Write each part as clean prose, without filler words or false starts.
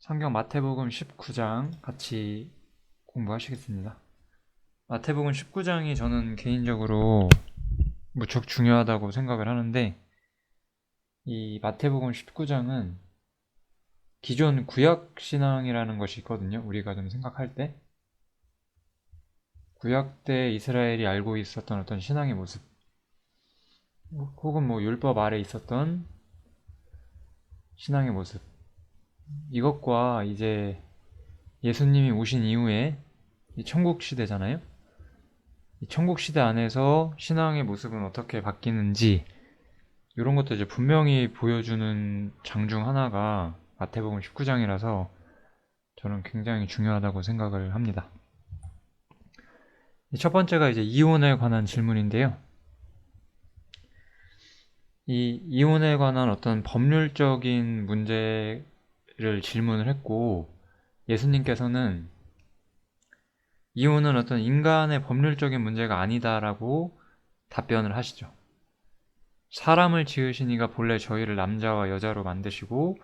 성경 마태복음 19장 같이 공부하시겠습니다. 마태복음 19장이 저는 개인적으로 무척 중요하다고 생각을 하는데, 이 마태복음 19장은 기존 구약신앙이라는 것이 있거든요. 우리가 좀 생각할 때 구약 때 이스라엘이 알고 있었던 어떤 신앙의 모습, 혹은 율법 아래 있었던 신앙의 모습, 이것과 이제 예수님이 오신 이후에 이 천국 시대잖아요. 이 천국 시대 안에서 신앙의 모습은 어떻게 바뀌는지, 이런 것도 이제 분명히 보여주는 장 중 하나가 마태복음 19장이라서 저는 굉장히 중요하다고 생각을 합니다. 첫 번째가 이제 이혼에 관한 질문인데요. 이 이혼에 관한 어떤 법률적인 문제를 질문을 했고, 예수님께서는 이혼은 어떤 인간의 법률적인 문제가 아니다라고 답변을 하시죠. 사람을 지으신 이가 본래 저희를 남자와 여자로 만드시고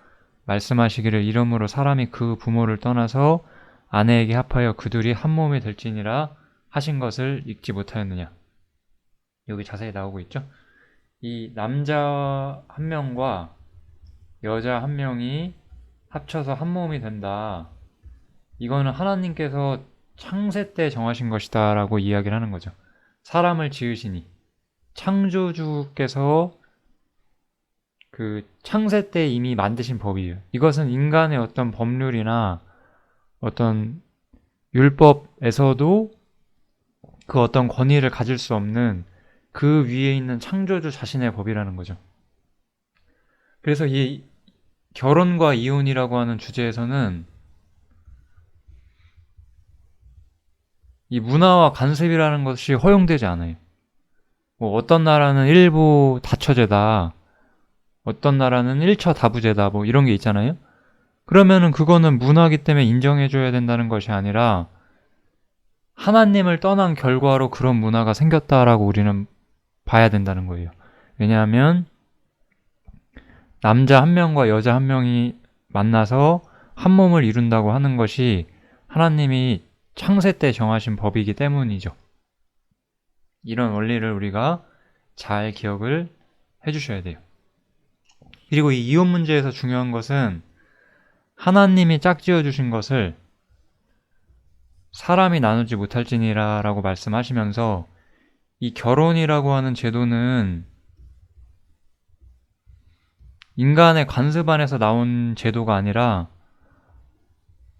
말씀하시기를 이러므로 사람이 그 부모를 떠나서 아내에게 합하여 그둘이 한 몸이 될지니라 하신 것을 읽지 못하였느냐. 여기 자세히 나오고 있죠. 이 남자 한 명과 여자 한 명이 합쳐서 한 몸이 된다. 이거는 하나님께서 창세 때 정하신 것이다 라고 이야기를 하는 거죠. 사람을 지으시니 창조주께서 그 창세 때 이미 만드신 법이에요. 이것은 인간의 어떤 법률이나 어떤 율법에서도 그 어떤 권위를 가질 수 없는 그 위에 있는 창조주 자신의 법이라는 거죠. 그래서 이 결혼과 이혼이라고 하는 주제에서는 이 문화와 간섭이라는 것이 허용되지 않아요. 어떤 나라는 일부 다처제다, 어떤 나라는 일처 다부제다, 이런 게 있잖아요. 그러면은 그거는 문화기 때문에 인정해줘야 된다는 것이 아니라 하나님을 떠난 결과로 그런 문화가 생겼다라고 우리는 봐야 된다는 거예요. 왜냐하면 남자 한 명과 여자 한 명이 만나서 한 몸을 이룬다고 하는 것이 하나님이 창세 때 정하신 법이기 때문이죠. 이런 원리를 우리가 잘 기억을 해주셔야 돼요. 그리고 이 이혼 문제에서 중요한 것은 하나님이 짝지어 주신 것을 사람이 나누지 못할지니라 라고 말씀하시면서, 이 결혼이라고 하는 제도는 인간의 관습 안에서 나온 제도가 아니라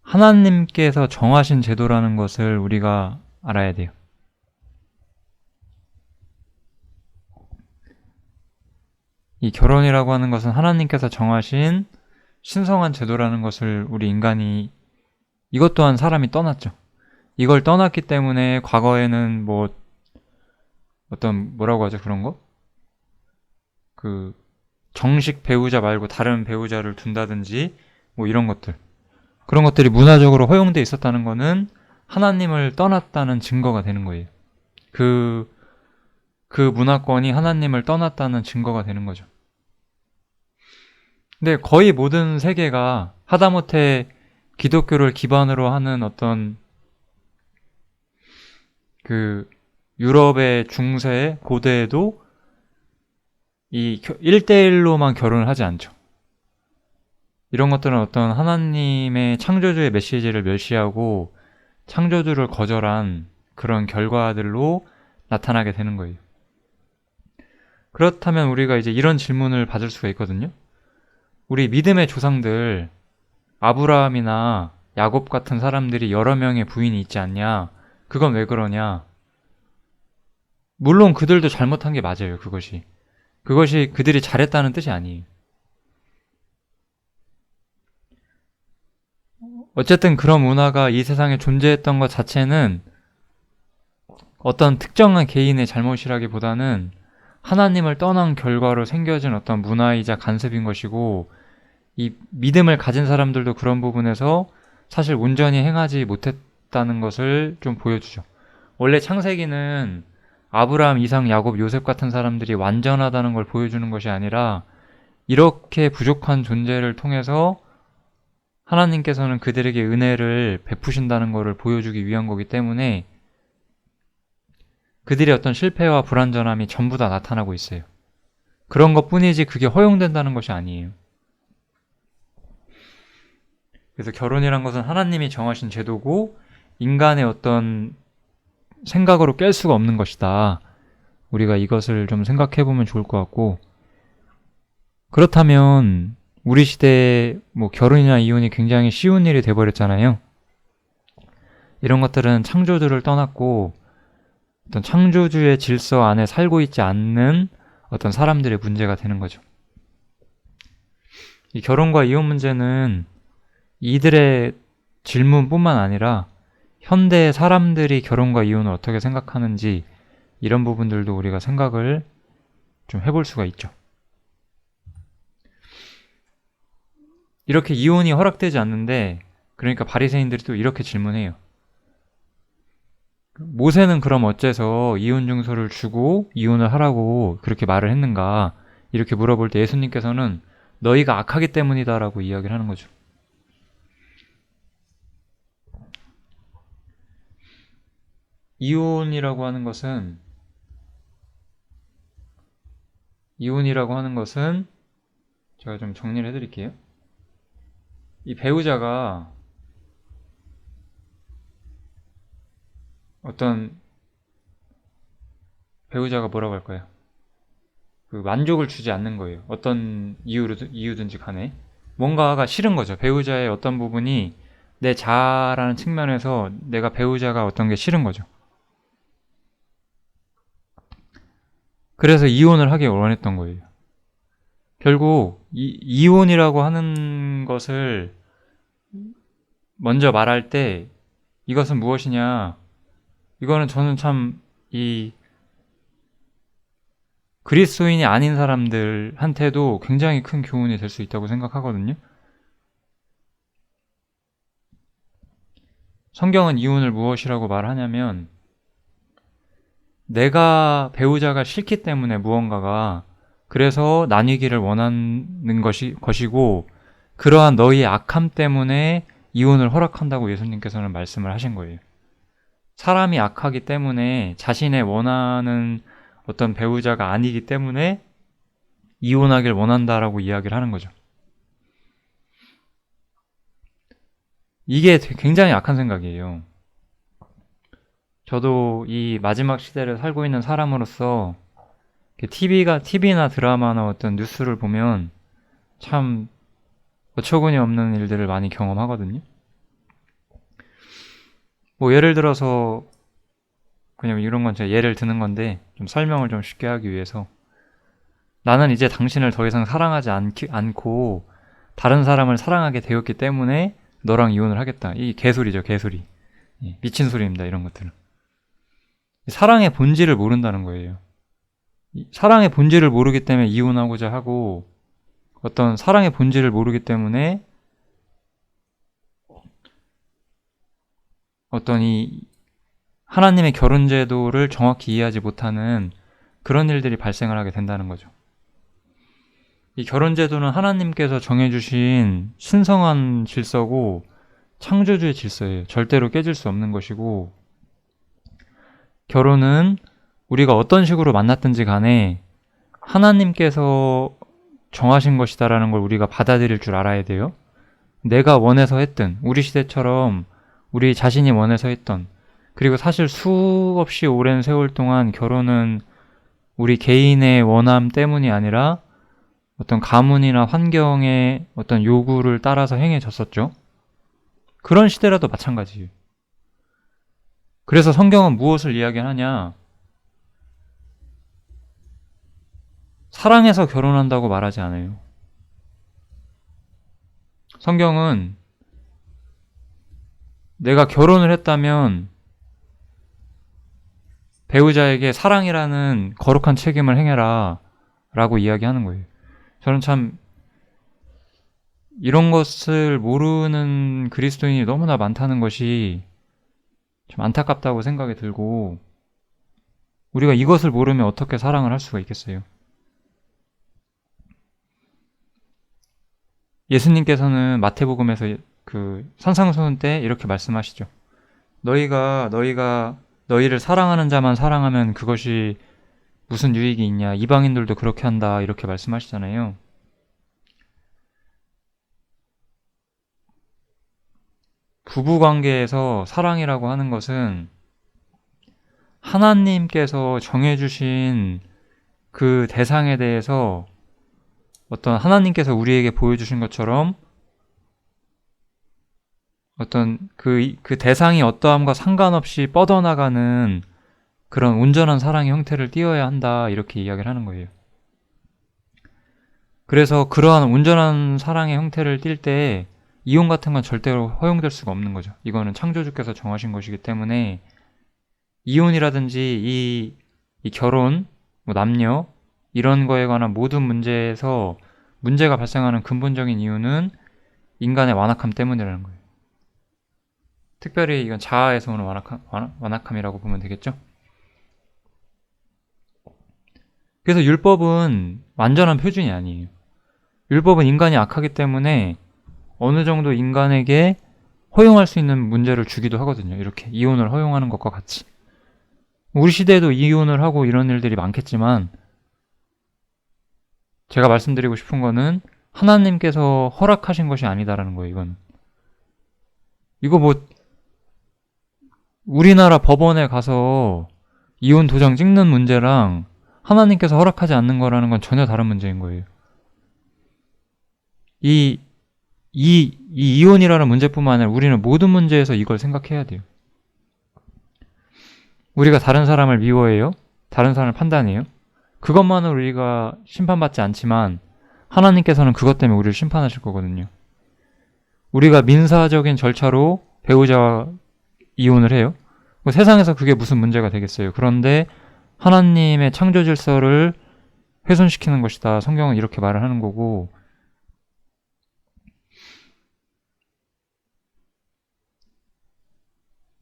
하나님께서 정하신 제도라는 것을 우리가 알아야 돼요. 이 결혼이라고 하는 것은 하나님께서 정하신 신성한 제도라는 것을 우리 인간이, 이것 또한 사람이 떠났죠. 이걸 떠났기 때문에 과거에는 어떤 뭐라고 하죠, 그런 거? 그 정식 배우자 말고 다른 배우자를 둔다든지 이런 것들, 그런 것들이 문화적으로 허용돼 있었다는 거는 하나님을 떠났다는 증거가 되는 거예요. 그 문화권이 하나님을 떠났다는 증거가 되는 거죠. 근데 거의 모든 세계가 하다못해 기독교를 기반으로 하는 어떤 그 유럽의 중세 고대에도 이 1대1로만 결혼을 하지 않죠. 이런 것들은 어떤 하나님의 창조주의 메시지를 멸시하고 창조주를 거절한 그런 결과들로 나타나게 되는 거예요. 그렇다면 우리가 이제 이런 질문을 받을 수가 있거든요. 우리 믿음의 조상들 아브라함이나 야곱 같은 사람들이 여러 명의 부인이 있지 않냐? 그건 왜 그러냐? 물론 그들도 잘못한 게 맞아요. 그것이 그들이 잘했다는 뜻이 아니에요. 어쨌든 그런 문화가 이 세상에 존재했던 것 자체는 어떤 특정한 개인의 잘못이라기보다는 하나님을 떠난 결과로 생겨진 어떤 문화이자 간섭인 것이고, 이 믿음을 가진 사람들도 그런 부분에서 사실 온전히 행하지 못했다는 것을 좀 보여주죠. 원래 창세기는 아브라함, 이삭, 야곱, 요셉 같은 사람들이 완전하다는 걸 보여주는 것이 아니라 이렇게 부족한 존재를 통해서 하나님께서는 그들에게 은혜를 베푸신다는 것을 보여주기 위한 거기 때문에 그들의 어떤 실패와 불완전함이 전부 다 나타나고 있어요. 그런 것뿐이지 그게 허용된다는 것이 아니에요. 그래서 결혼이란 것은 하나님이 정하신 제도고 인간의 어떤 생각으로 깰 수가 없는 것이다. 우리가 이것을 좀 생각해 보면 좋을 것 같고, 그렇다면 우리 시대에 뭐 결혼이나 이혼이 굉장히 쉬운 일이 돼버렸잖아요. 이런 것들은 창조주를 떠났고 어떤 창조주의 질서 안에 살고 있지 않는 어떤 사람들의 문제가 되는 거죠. 이 결혼과 이혼 문제는 이들의 질문뿐만 아니라 현대 사람들이 결혼과 이혼을 어떻게 생각하는지 이런 부분들도 우리가 생각을 좀 해볼 수가 있죠. 이렇게 이혼이 허락되지 않는데, 그러니까 바리새인들이 또 이렇게 질문해요. 모세는 그럼 어째서 이혼 증서를 주고 이혼을 하라고 그렇게 말을 했는가? 이렇게 물어볼 때 예수님께서는 너희가 악하기 때문이다라고 이야기를 하는 거죠. 이혼이라고 하는 것은 제가 좀 정리를 해드릴게요. 이 배우자가 뭐라고 할까요? 그 만족을 주지 않는 거예요. 어떤 이유든지 간에 뭔가가 싫은 거죠. 배우자의 어떤 부분이 내 자아라는 측면에서 내가 배우자가 어떤 게 싫은 거죠. 그래서 이혼을 하길 원했던 거예요. 결국 이혼이라고 하는 것을 먼저 말할 때 이것은 무엇이냐, 이거는 저는 참 이 그리스도인이 아닌 사람들한테도 굉장히 큰 교훈이 될 수 있다고 생각하거든요. 성경은 이혼을 무엇이라고 말하냐면 내가 배우자가 싫기 때문에 무언가가, 그래서 나뉘기를 원하는 것이고 그러한 너희의 악함 때문에 이혼을 허락한다고 예수님께서는 말씀을 하신 거예요. 사람이 악하기 때문에 자신의 원하는 어떤 배우자가 아니기 때문에 이혼하길 원한다라고 이야기를 하는 거죠. 이게 굉장히 악한 생각이에요. 저도 이 마지막 시대를 살고 있는 사람으로서 TV나 드라마나 어떤 뉴스를 보면 참 어처구니 없는 일들을 많이 경험하거든요. 뭐 예를 들어서 그냥 이런 건 제가 예를 드는 건데 좀 설명을 좀 쉽게 하기 위해서, 나는 이제 당신을 더 이상 사랑하지 않고 다른 사람을 사랑하게 되었기 때문에 너랑 이혼을 하겠다. 이 개소리죠, 개소리. 미친 소리입니다, 이런 것들은. 사랑의 본질을 모른다는 거예요. 사랑의 본질을 모르기 때문에 이혼하고자 하고, 어떤 사랑의 본질을 모르기 때문에 어떤 이 하나님의 결혼 제도를 정확히 이해하지 못하는 그런 일들이 발생을 하게 된다는 거죠. 이 결혼 제도는 하나님께서 정해주신 신성한 질서고 창조주의 질서예요. 절대로 깨질 수 없는 것이고, 결혼은 우리가 어떤 식으로 만났든지 간에 하나님께서 정하신 것이다라는 걸 우리가 받아들일 줄 알아야 돼요. 내가 원해서 했든, 우리 시대처럼 우리 자신이 원해서 했던, 그리고 사실 수없이 오랜 세월 동안 결혼은 우리 개인의 원함 때문이 아니라 어떤 가문이나 환경의 어떤 요구를 따라서 행해졌었죠. 그런 시대라도 마찬가지예요. 그래서 성경은 무엇을 이야기하냐? 사랑해서 결혼한다고 말하지 않아요. 성경은 내가 결혼을 했다면 배우자에게 사랑이라는 거룩한 책임을 행해라 라고 이야기하는 거예요. 저는 참 이런 것을 모르는 그리스도인이 너무나 많다는 것이 좀 안타깝다고 생각이 들고, 우리가 이것을 모르면 어떻게 사랑을 할 수가 있겠어요? 예수님께서는 마태복음에서 그 산상수훈 때 이렇게 말씀하시죠. 너희를 사랑하는 자만 사랑하면 그것이 무슨 유익이 있냐. 이방인들도 그렇게 한다. 이렇게 말씀하시잖아요. 부부관계에서 사랑이라고 하는 것은 하나님께서 정해주신 그 대상에 대해서 어떤 하나님께서 우리에게 보여주신 것처럼 어떤 그 대상이 어떠함과 상관없이 뻗어나가는 그런 온전한 사랑의 형태를 띄어야 한다. 이렇게 이야기를 하는 거예요. 그래서 그러한 온전한 사랑의 형태를 띌 때 이혼 같은 건 절대로 허용될 수가 없는 거죠. 이거는 창조주께서 정하신 것이기 때문에 이혼이라든지 이 결혼, 뭐 남녀 이런 거에 관한 모든 문제에서 문제가 발생하는 근본적인 이유는 인간의 완악함 때문이라는 거예요. 특별히 이건 자아에서 오는 완악함이라고 보면 되겠죠. 그래서 율법은 완전한 표준이 아니에요. 율법은 인간이 악하기 때문에 어느 정도 인간에게 허용할 수 있는 문제를 주기도 하거든요. 이렇게 이혼을 허용하는 것과 같이. 우리 시대에도 이혼을 하고 이런 일들이 많겠지만 제가 말씀드리고 싶은 거는 하나님께서 허락하신 것이 아니다라는 거예요. 이거 뭐 우리나라 법원에 가서 이혼 도장 찍는 문제랑 하나님께서 허락하지 않는 거라는 건 전혀 다른 문제인 거예요. 이 이혼이라는 문제뿐만 아니라 우리는 모든 문제에서 이걸 생각해야 돼요. 우리가 다른 사람을 미워해요? 다른 사람을 판단해요? 그것만으로 우리가 심판받지 않지만 하나님께서는 그것 때문에 우리를 심판하실 거거든요. 우리가 민사적인 절차로 배우자와 이혼을 해요. 세상에서 그게 무슨 문제가 되겠어요. 그런데 하나님의 창조 질서를 훼손시키는 것이다. 성경은 이렇게 말을 하는 거고,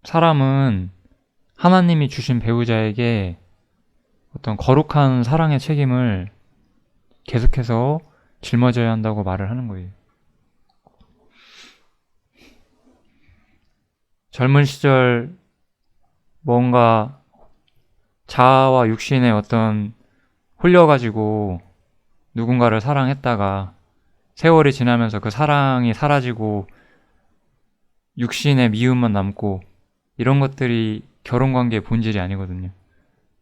사람은 하나님이 주신 배우자에게 어떤 거룩한 사랑의 책임을 계속해서 짊어져야 한다고 말을 하는 거예요. 젊은 시절 뭔가 자아와 육신의 어떤 홀려가지고 누군가를 사랑했다가 세월이 지나면서 그 사랑이 사라지고 육신의 미움만 남고 이런 것들이 결혼관계의 본질이 아니거든요.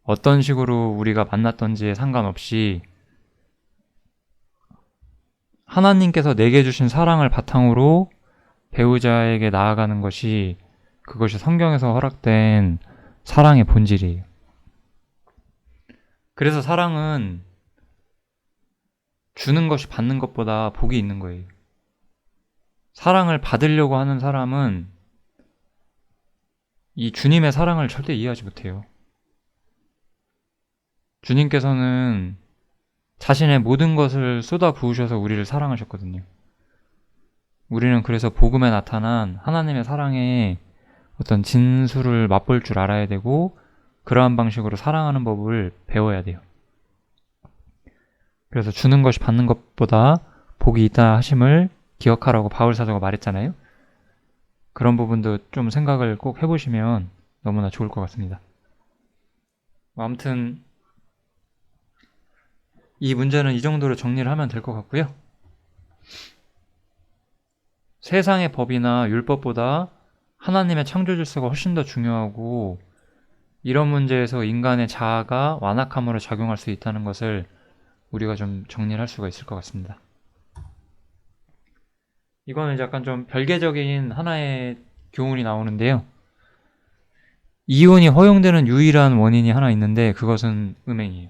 어떤 식으로 우리가 만났던지에 상관없이 하나님께서 내게 주신 사랑을 바탕으로 배우자에게 나아가는 것이 그것이 성경에서 허락된 사랑의 본질이에요. 그래서 사랑은 주는 것이 받는 것보다 복이 있는 거예요. 사랑을 받으려고 하는 사람은 이 주님의 사랑을 절대 이해하지 못해요. 주님께서는 자신의 모든 것을 쏟아 부으셔서 우리를 사랑하셨거든요. 우리는 그래서 복음에 나타난 하나님의 사랑의 어떤 진수를 맛볼 줄 알아야 되고 그러한 방식으로 사랑하는 법을 배워야 돼요. 그래서 주는 것이 받는 것보다 복이 있다 하심을 기억하라고 바울 사도가 말했잖아요. 그런 부분도 좀 생각을 꼭 해보시면 너무나 좋을 것 같습니다. 아무튼 이 문제는 이 정도로 정리를 하면 될 것 같고요. 세상의 법이나 율법보다 하나님의 창조 질서가 훨씬 더 중요하고 이런 문제에서 인간의 자아가 완악함으로 작용할 수 있다는 것을 우리가 좀 정리를 할 수가 있을 것 같습니다. 이거는 약간 좀 별개적인 하나의 교훈이 나오는데요. 이혼이 허용되는 유일한 원인이 하나 있는데 그것은 음행이에요.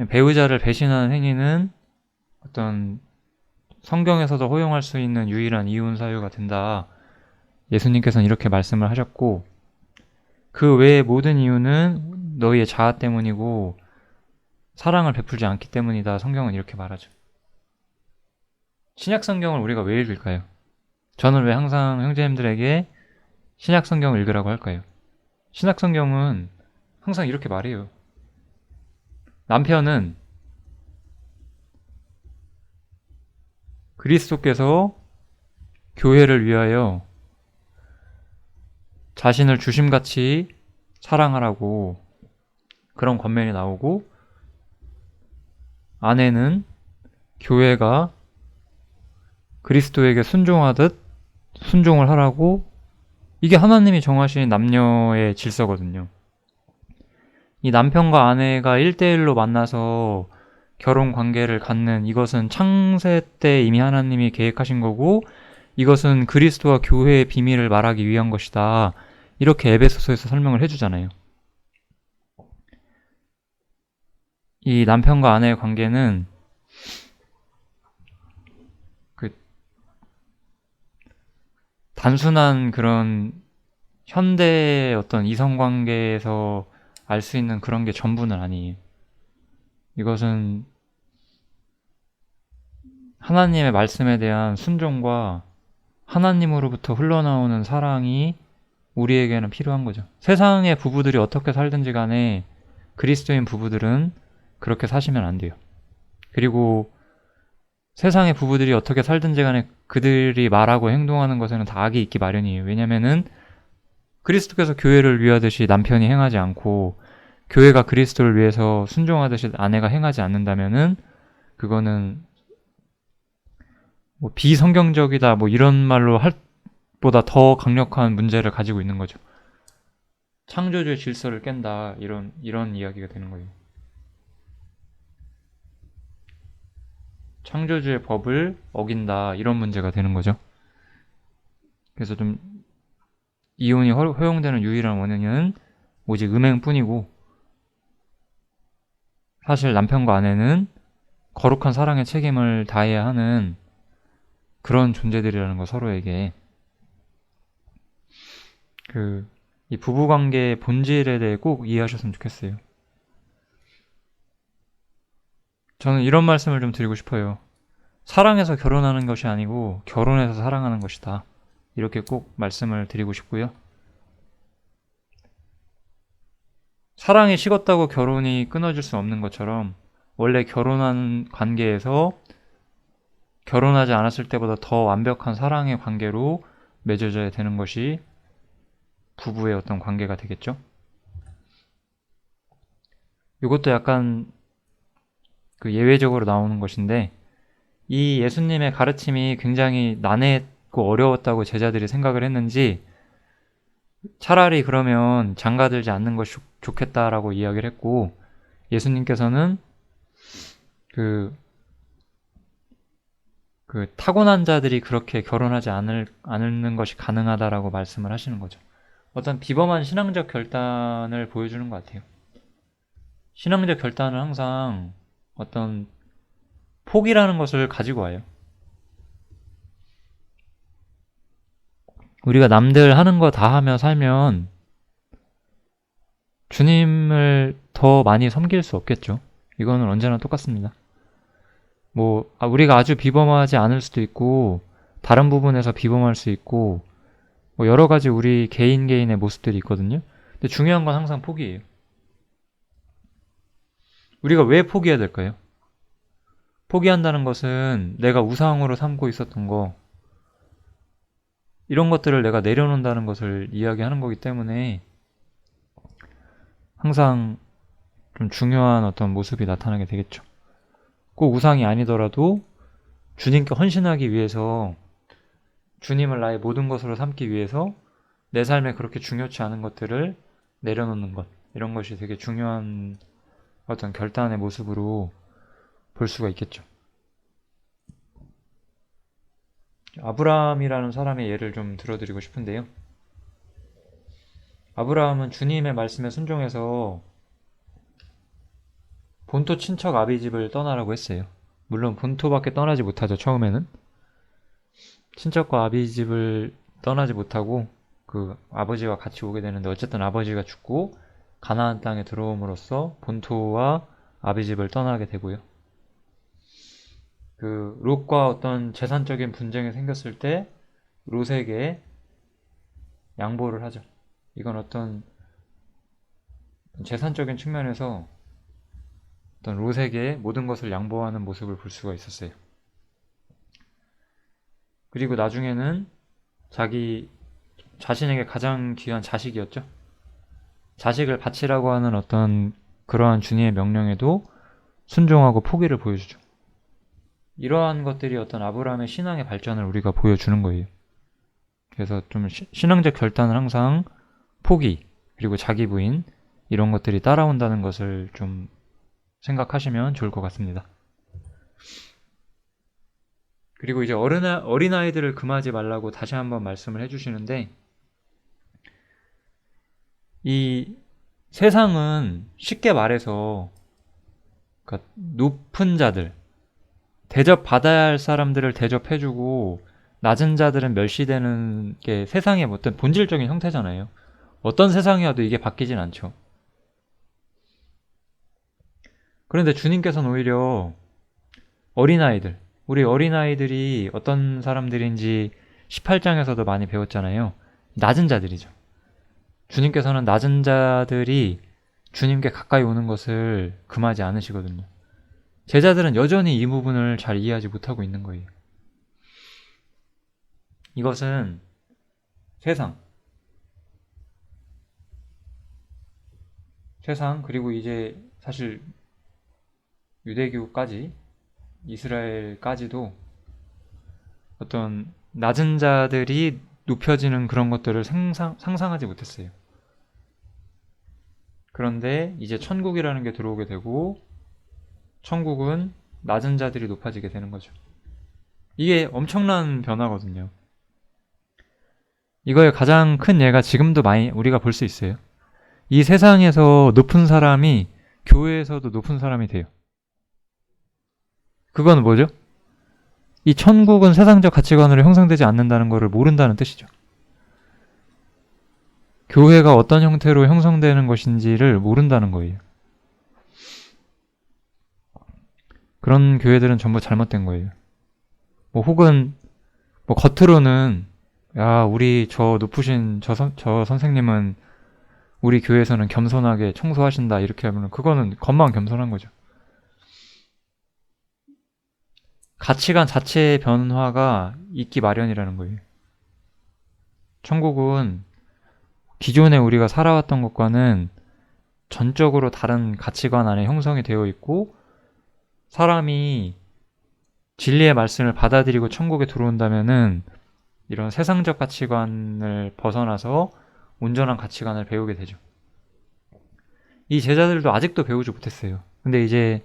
배우자를 배신하는 행위는 어떤 성경에서도 허용할 수 있는 유일한 이혼 사유가 된다. 예수님께서는 이렇게 말씀을 하셨고 그 외의 모든 이유는 너희의 자아 때문이고 사랑을 베풀지 않기 때문이다. 성경은 이렇게 말하죠. 신약 성경을 우리가 왜 읽을까요? 저는 왜 항상 형제님들에게 신약 성경을 읽으라고 할까요? 신약 성경은 항상 이렇게 말해요. 남편은 그리스도께서 교회를 위하여 자신을 주심같이 사랑하라고 그런 권면이 나오고, 아내는 교회가 그리스도에게 순종하듯 순종을 하라고, 이게 하나님이 정하신 남녀의 질서거든요. 이 남편과 아내가 1대1로 만나서 결혼 관계를 갖는 이것은 창세 때 이미 하나님이 계획하신 거고, 이것은 그리스도와 교회의 비밀을 말하기 위한 것이다. 이렇게 에베소서에서 설명을 해주잖아요. 이 남편과 아내의 관계는 단순한 그런 현대의 어떤 이성관계에서 알 수 있는 그런 게 전부는 아니에요. 이것은 하나님의 말씀에 대한 순종과 하나님으로부터 흘러나오는 사랑이 우리에게는 필요한 거죠. 세상의 부부들이 어떻게 살든지 간에 그리스도인 부부들은 그렇게 사시면 안 돼요. 그리고 세상의 부부들이 어떻게 살든지 간에 그들이 말하고 행동하는 것에는 다 악이 있기 마련이에요. 왜냐면은 그리스도께서 교회를 위하듯이 남편이 행하지 않고, 교회가 그리스도를 위해서 순종하듯이 아내가 행하지 않는다면은 그거는 뭐 비성경적이다 뭐 이런 말로 할 보다 더 강력한 문제를 가지고 있는 거죠. 창조주의 질서를 깬다, 이런 이야기가 되는 거예요. 창조주의 법을 어긴다, 이런 문제가 되는 거죠. 그래서 좀 이혼이 허용되는 유일한 원인은 오직 음행뿐이고, 사실 남편과 아내는 거룩한 사랑의 책임을 다해야 하는 그런 존재들이라는 거, 서로에게. 이 부부관계의 본질에 대해 꼭 이해하셨으면 좋겠어요. 저는 이런 말씀을 좀 드리고 싶어요. 사랑해서 결혼하는 것이 아니고 결혼해서 사랑하는 것이다. 이렇게 꼭 말씀을 드리고 싶고요. 사랑이 식었다고 결혼이 끊어질 수 없는 것처럼, 원래 결혼한 관계에서 결혼하지 않았을 때보다 더 완벽한 사랑의 관계로 맺어져야 되는 것이 부부의 어떤 관계가 되겠죠. 이것도 약간 예외적으로 나오는 것인데, 이 예수님의 가르침이 굉장히 난해했고 어려웠다고 제자들이 생각을 했는지, 차라리 그러면 장가들지 않는 것이 좋겠다라고 이야기를 했고, 예수님께서는 타고난 자들이 그렇게 결혼하지 않는 것이 가능하다라고 말씀을 하시는 거죠. 어떤 비범한 신앙적 결단을 보여주는 것 같아요. 신앙적 결단은 항상 어떤 포기라는 것을 가지고 와요. 우리가 남들 하는 거 다 하며 살면 주님을 더 많이 섬길 수 없겠죠. 이거는 언제나 똑같습니다. 우리가 아주 비범하지 않을 수도 있고, 다른 부분에서 비범할 수 있고, 여러 가지 우리 개인의 모습들이 있거든요. 근데 중요한 건 항상 포기예요. 우리가 왜 포기해야 될까요? 포기한다는 것은 내가 우상으로 삼고 있었던 거, 이런 것들을 내가 내려놓는다는 것을 이야기하는 거기 때문에 항상 좀 중요한 어떤 모습이 나타나게 되겠죠. 꼭 우상이 아니더라도 주님께 헌신하기 위해서, 주님을 나의 모든 것으로 삼기 위해서 내 삶에 그렇게 중요치 않은 것들을 내려놓는 것, 이런 것이 되게 중요한 어떤 결단의 모습으로 볼 수가 있겠죠. 아브라함이라는 사람의 예를 좀 들어드리고 싶은데요. 아브라함은 주님의 말씀에 순종해서 본토 친척 아비 집을 떠나라고 했어요. 물론 본토밖에 떠나지 못하죠, 처음에는. 친척과 아비 집을 떠나지 못하고 아버지와 같이 오게 되는데, 어쨌든 아버지가 죽고 가나안 땅에 들어옴으로써 본토와 아비 집을 떠나게 되고요. 롯과 어떤 재산적인 분쟁이 생겼을 때 롯에게 양보를 하죠. 이건 어떤 재산적인 측면에서 어떤 롯에게 모든 것을 양보하는 모습을 볼 수가 있었어요. 그리고 나중에는 자신에게 가장 귀한 자식이었죠. 자식을 바치라고 하는 어떤 그러한 주님의 명령에도 순종하고 포기를 보여주죠. 이러한 것들이 어떤 아브라함의 신앙의 발전을 우리가 보여주는 거예요. 그래서 좀 신앙적 결단은 항상 포기, 그리고 자기 부인, 이런 것들이 따라온다는 것을 좀 생각하시면 좋을 것 같습니다. 그리고 이제 어린아이들을 금하지 말라고 다시 한번 말씀을 해주시는데, 이 세상은 쉽게 말해서 그러니까 높은 자들, 대접받아야 할 사람들을 대접해주고 낮은 자들은 멸시되는 게 세상의 어떤 본질적인 형태잖아요. 어떤 세상이어도 이게 바뀌진 않죠. 그런데 주님께서는 오히려 어린아이들, 우리 어린아이들이 어떤 사람들인지 18장에서도 많이 배웠잖아요. 낮은 자들이죠. 주님께서는 낮은 자들이 주님께 가까이 오는 것을 금하지 않으시거든요. 제자들은 여전히 이 부분을 잘 이해하지 못하고 있는 거예요. 이것은 세상, 그리고 이제 사실 유대교까지, 이스라엘까지도 어떤 낮은 자들이 높여지는 그런 것들을 상상하지 못했어요. 그런데 이제 천국이라는 게 들어오게 되고, 천국은 낮은 자들이 높아지게 되는 거죠. 이게 엄청난 변화거든요. 이거의 가장 큰 예가 지금도 많이 우리가 볼 수 있어요. 이 세상에서 높은 사람이 교회에서도 높은 사람이 돼요. 그건 뭐죠? 이 천국은 세상적 가치관으로 형성되지 않는다는 것을 모른다는 뜻이죠. 교회가 어떤 형태로 형성되는 것인지를 모른다는 거예요. 그런 교회들은 전부 잘못된 거예요. 혹은 겉으로는 야, 우리 저 높으신 저 선생님은 우리 교회에서는 겸손하게 청소하신다 이렇게 하면 그거는 겉만 겸손한 거죠. 가치관 자체의 변화가 있기 마련이라는 거예요. 천국은 기존에 우리가 살아왔던 것과는 전적으로 다른 가치관 안에 형성이 되어 있고, 사람이 진리의 말씀을 받아들이고 천국에 들어온다면은 이런 세상적 가치관을 벗어나서 온전한 가치관을 배우게 되죠. 이 제자들도 아직도 배우지 못했어요. 근데 이제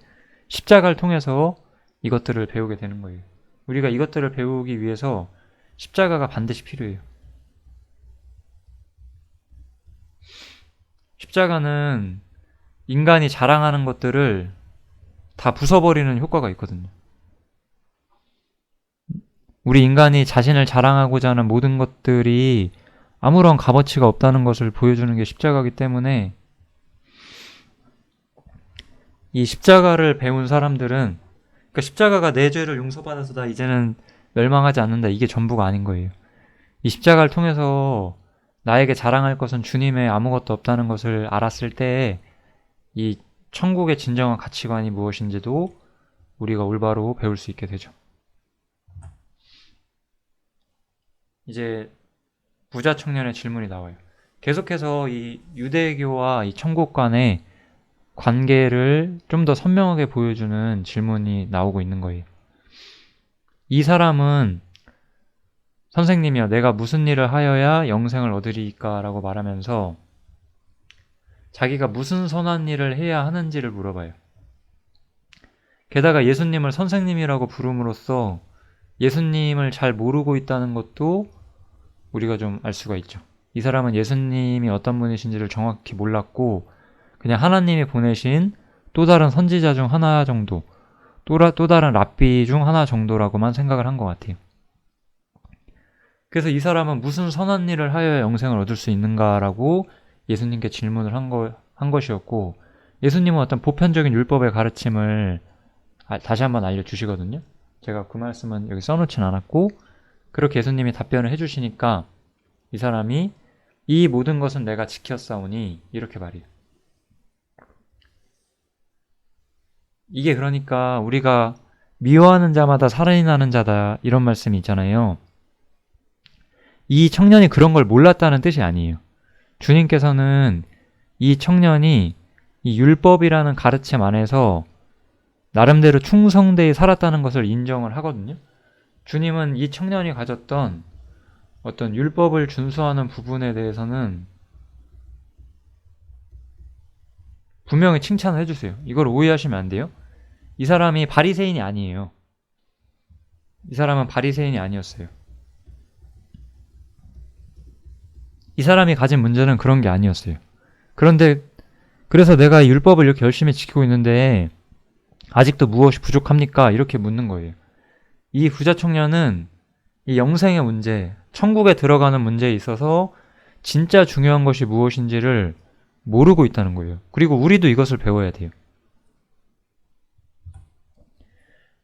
십자가를 통해서 이것들을 배우게 되는 거예요. 우리가 이것들을 배우기 위해서 십자가가 반드시 필요해요. 십자가는 인간이 자랑하는 것들을 다 부숴버리는 효과가 있거든요. 우리 인간이 자신을 자랑하고자 하는 모든 것들이 아무런 값어치가 없다는 것을 보여주는 게 십자가이기 때문에, 이 십자가를 배운 사람들은, 그러니까 십자가가 내 죄를 용서받아서 나 이제는 멸망하지 않는다, 이게 전부가 아닌 거예요. 이 십자가를 통해서 나에게 자랑할 것은 주님의 아무것도 없다는 것을 알았을 때 이 천국의 진정한 가치관이 무엇인지도 우리가 올바로 배울 수 있게 되죠. 이제 부자 청년의 질문이 나와요. 계속해서 이 유대교와 이 천국 간의 관계를 좀 더 선명하게 보여주는 질문이 나오고 있는 거예요. 이 사람은 선생님이여, 내가 무슨 일을 하여야 영생을 얻으리까? 라고 말하면서 자기가 무슨 선한 일을 해야 하는지를 물어봐요. 게다가 예수님을 선생님이라고 부름으로써 예수님을 잘 모르고 있다는 것도 우리가 좀 알 수가 있죠. 이 사람은 예수님이 어떤 분이신지를 정확히 몰랐고 그냥 하나님이 보내신 또 다른 선지자 중 하나 정도, 또 다른 랍비 중 하나 정도라고만 생각을 한 것 같아요. 그래서 이 사람은 무슨 선한 일을 하여야 영생을 얻을 수 있는가라고 예수님께 질문을 한 것이었고, 예수님은 어떤 보편적인 율법의 가르침을 다시 한번 알려주시거든요. 제가 그 말씀은 여기 써놓진 않았고, 그렇게 예수님이 답변을 해주시니까 이 사람이 이 모든 것은 내가 지켰사오니 이렇게 말해요. 이게 그러니까 우리가 미워하는 자마다 살인하는 자다 이런 말씀이 있잖아요. 이 청년이 그런 걸 몰랐다는 뜻이 아니에요. 주님께서는 이 청년이 이 율법이라는 가르침 안에서 나름대로 충성되이 살았다는 것을 인정을 하거든요. 주님은 이 청년이 가졌던 어떤 율법을 준수하는 부분에 대해서는 분명히 칭찬을 해주세요. 이걸 오해하시면 안 돼요. 이 사람이 바리새인이 아니에요. 이 사람은 바리새인이 아니었어요. 이 사람이 가진 문제는 그런 게 아니었어요. 그런데 그래서 내가 율법을 이렇게 열심히 지키고 있는데 아직도 무엇이 부족합니까? 이렇게 묻는 거예요. 이 부자 청년은 이 영생의 문제, 천국에 들어가는 문제에 있어서 진짜 중요한 것이 무엇인지를 모르고 있다는 거예요. 그리고 우리도 이것을 배워야 돼요.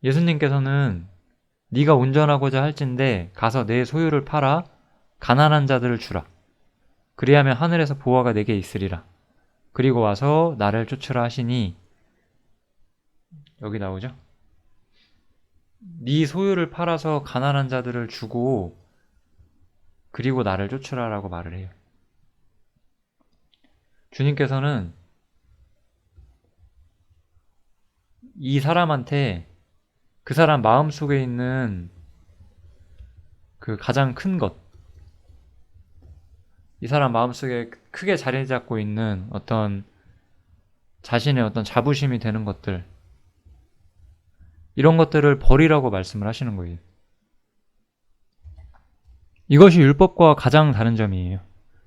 예수님께서는 네가 온전하고자 할진대 가서 내 소유를 팔아 가난한 자들을 주라. 그리하면 하늘에서 보화가 내게 있으리라. 그리고 와서 나를 쫓으라 하시니 여기 나오죠? 네 소유를 팔아서 가난한 자들을 주고 그리고 나를 쫓으라라고 말을 해요. 주님께서는 이 사람한테 그 사람 마음속에 있는 그 가장 큰 것, 이 사람 마음속에 크게 자리 잡고 있는 어떤 자신의 어떤 자부심이 되는 것들, 이런 것들을 버리라고 말씀을 하시는 거예요. 이것이 율법과 가장 다른 점이에요.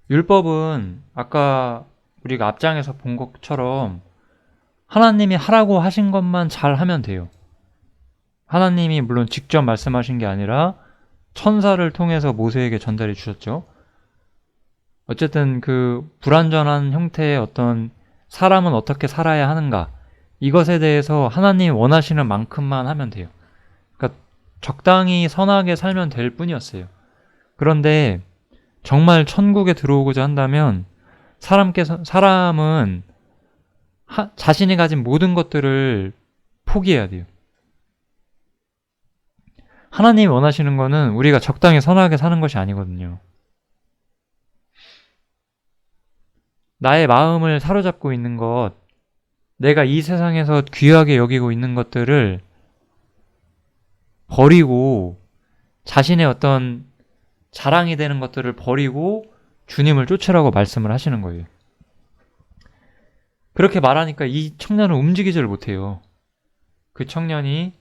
율법은 아까 우리가 앞장에서 본 것처럼 하나님이 하라고 하신 것만 잘 하면 돼요. 하나님이 물론 직접 말씀하신 게 아니라 천사를 통해서 모세에게 전달해 주셨죠. 어쨌든 그 불완전한 형태의 어떤 사람은 어떻게 살아야 하는가, 이것에 대해서 하나님이 원하시는 만큼만 하면 돼요. 그러니까 적당히 선하게 살면 될 뿐이었어요. 그런데 정말 천국에 들어오고자 한다면 사람은 자신이 가진 모든 것들을 포기해야 돼요. 하나님이 원하시는 거는 우리가 적당히 선하게 사는 것이 아니거든요. 나의 마음을 사로잡고 있는 것, 내가 이 세상에서 귀하게 여기고 있는 것들을 버리고 자신의 어떤 자랑이 되는 것들을 버리고 주님을 쫓으라고 말씀을 하시는 거예요. 그렇게 말하니까 이 청년은 움직이지를 못해요. 그 청년이